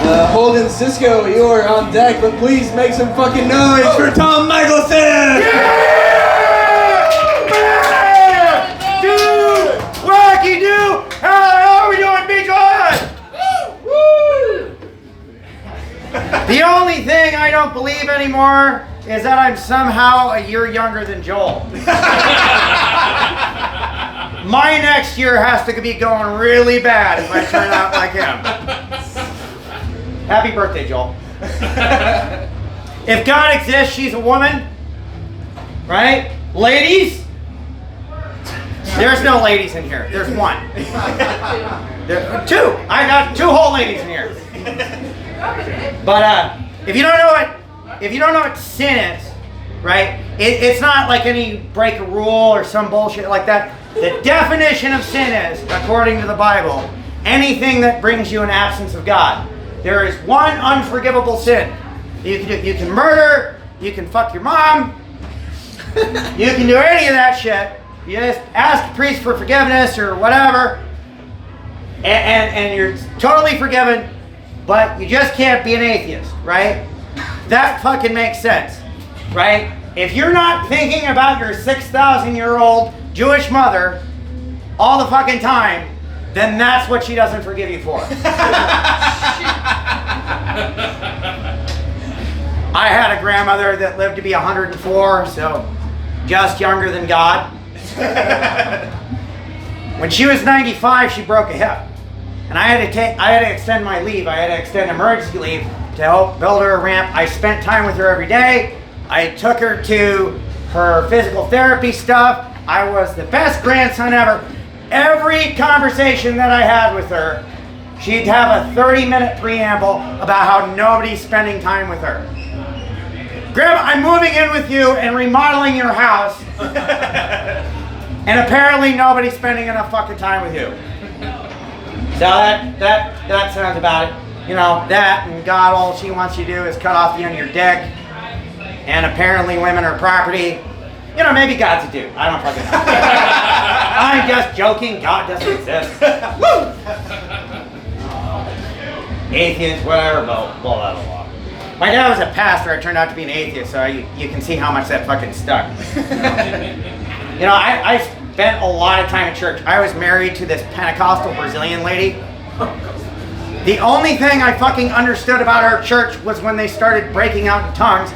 Holden Cisco, you are on deck, but please make some fucking noise for Tom Michelson! Yeah! Dude! Wacky dude! How are we doing, Beechwood? The only thing I don't believe anymore is that I'm somehow a year younger than Joel. My next year has to be going really bad if I turn out like him. Happy birthday, Joel. If God exists, she's a woman, right? Ladies? There's no ladies in here. There's one. Two. I got two whole ladies in here. But if you don't know what sin is, right? It's not like any break a rule or some bullshit like that. The definition of sin is, according to the Bible, anything that brings you an absence of God. There is one unforgivable sin. You can murder, you can fuck your mom, you can do any of that shit. You just ask the priest for forgiveness or whatever, and you're totally forgiven, but you just can't be an atheist, right? That fucking makes sense, right? If you're not thinking about your 6,000-year-old Jewish mother all the fucking time, then that's what she doesn't forgive you for. I had a grandmother that lived to be 104, so just younger than God. When she was 95, she broke a hip. And I had to extend my leave. I had to extend emergency leave to help build her a ramp. I spent time with her every day. I took her to her physical therapy stuff. I was the best grandson ever. Every conversation that I had with her, she'd have a 30-minute preamble about how nobody's spending time with her. Grandma, I'm moving in with you and remodeling your house. And apparently nobody's spending enough fucking time with you. So that sounds about it. You know, that and God, all she wants you to do is cut off the end of your dick. And apparently women are property. You know, maybe God's a dude. I don't fucking know. I'm just joking. God doesn't exist. Woo! Atheist, whatever, blah, blah, blah, blah. My dad was a pastor. I turned out to be an atheist, so you can see how much that fucking stuck. You know, I spent a lot of time at church. I was married to this Pentecostal Brazilian lady. The only thing I fucking understood about our church was when they started breaking out in tongues.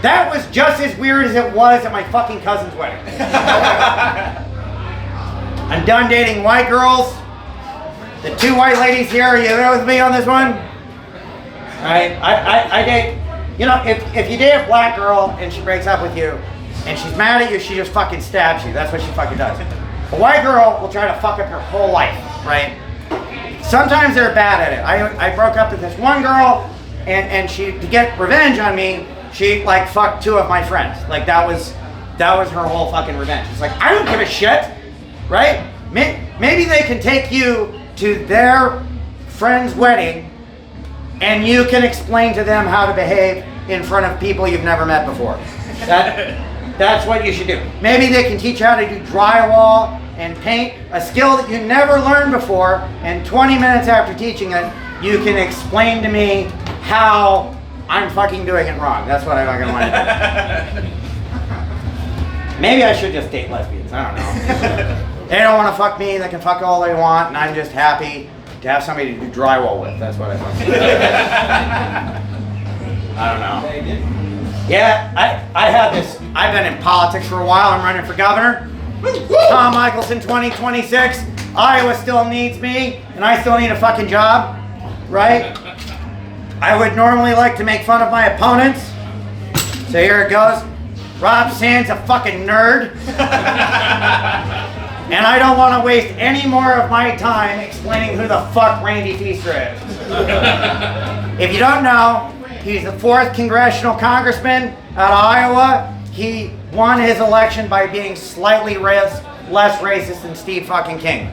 That was just as weird as it was at my fucking cousin's wedding. I'm done dating white girls. The two white ladies here, are you there with me on this one? I date, you know, if you date a black girl and she breaks up with you and she's mad at you, she just fucking stabs you. That's what she fucking does. A white girl will try to fuck up your whole life, right? Sometimes they're bad at it. I broke up with this one girl and she, to get revenge on me, she like fucked two of my friends. Like that was her whole fucking revenge. It's like, I don't give a shit, right? Maybe they can take you to their friend's wedding and you can explain to them how to behave in front of people you've never met before. That's what you should do. Maybe they can teach you how to do drywall and paint, a skill that you never learned before, and 20 minutes after teaching it, you can explain to me how I'm fucking doing it wrong. That's what I fucking want to do. Maybe I should just date lesbians. I don't know. They don't want to fuck me. They can fuck all they want, and I'm just happy to have somebody to do drywall with. That's what I fucking I don't know. Yeah, I have this. I've been in politics for a while. I'm running for governor. Tom Michelson 2026. Iowa still needs me, and I still need a fucking job, right? I would normally like to make fun of my opponents. So here it goes. Rob Sand's a fucking nerd. And I don't want to waste any more of my time explaining who the fuck Randy Feaster is. If you don't know, he's the 4th congressional congressman out of Iowa. He won his election by being slightly less racist than Steve fucking King.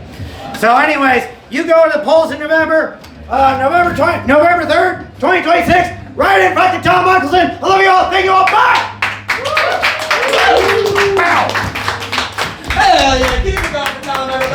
So anyways, you go to the polls in November 3rd, 2026, right in fucking Tom Michelson. I love you all. Thank you all. Bye. Hell yeah, keep it going for Tom, everybody.